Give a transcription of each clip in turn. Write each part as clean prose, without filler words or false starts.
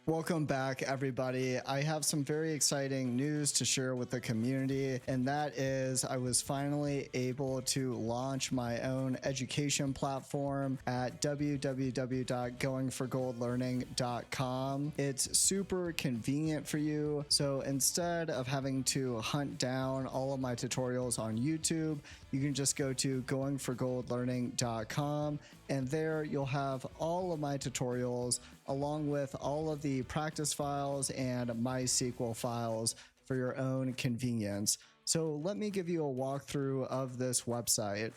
Welcome back, everybody. I have some very exciting news to share with the community, and that is I was finally able to launch my own education platform at www.goingforgoldlearning.com. It's super convenient for you. So instead of having to hunt down all of my tutorials on YouTube, you can just go to goingforgoldlearning.com, and there you'll have all of my tutorials along with all of the practice files and MySQL files for your own convenience. So let me give you a walkthrough of this website.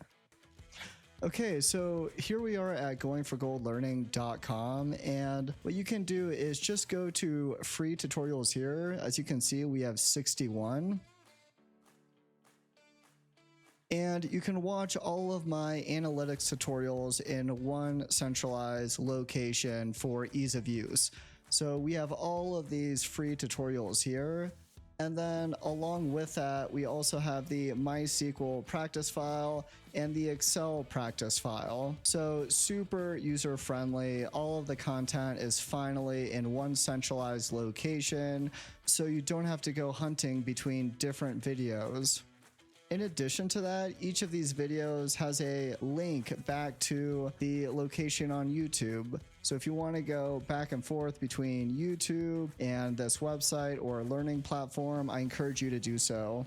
Okay, so here we are at goingforgoldlearning.com, and what you can do is just go to free tutorials here. As you can see, we have 61. And you can watch all of my analytics tutorials in one centralized location for ease of use. So we have all of these free tutorials here. And then along with that, we also have the MySQL practice file and the Excel practice file. So super user friendly. All of the content is finally in one centralized location, so you don't have to go hunting between different videos. In addition to that, each of these videos has a link back to the location on YouTube. So if you want to go back and forth between YouTube and this website or learning platform, I encourage you to do so.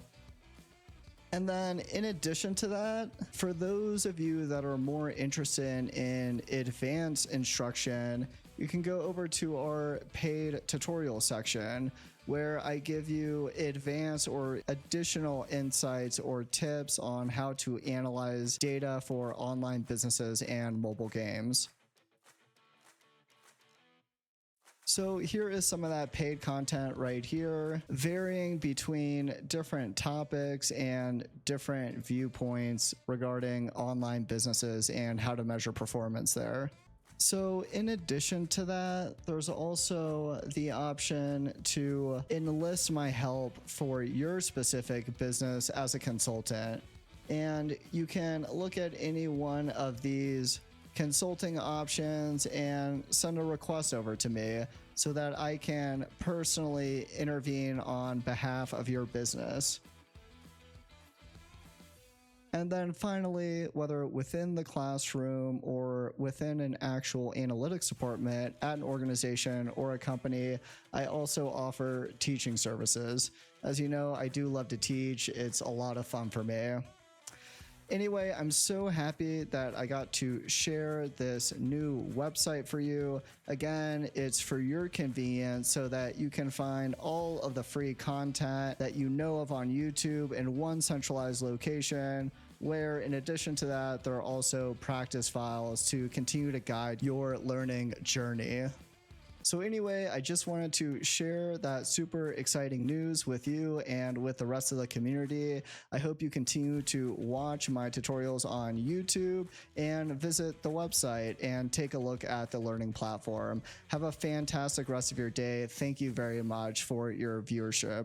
And then in addition to that, for those of you that are more interested in advanced instruction, you can go over to our paid tutorial section, where I give you advanced or additional insights or tips on how to analyze data for online businesses and mobile games. So here is some of that paid content right here, varying between different topics and different viewpoints regarding online businesses and how to measure performance there. So in addition to that, there's also the option to enlist my help for your specific business as a consultant. And you can look at any one of these consulting options and send a request over to me so that I can personally intervene on behalf of your business. And then finally, whether within the classroom or within an actual analytics department at an organization or a company, I also offer teaching services. As you know, I do love to teach. It's a lot of fun for me. Anyway, I'm so happy that I got to share this new website for you. Again, it's for your convenience so that you can find all of the free content that you know of on YouTube in one centralized location, where in addition to that, there are also practice files to continue to guide your learning journey. So anyway, I just wanted to share that super exciting news with you and with the rest of the community. I hope you continue to watch my tutorials on YouTube and visit the website and take a look at the learning platform. Have a fantastic rest of your day. Thank you very much for your viewership.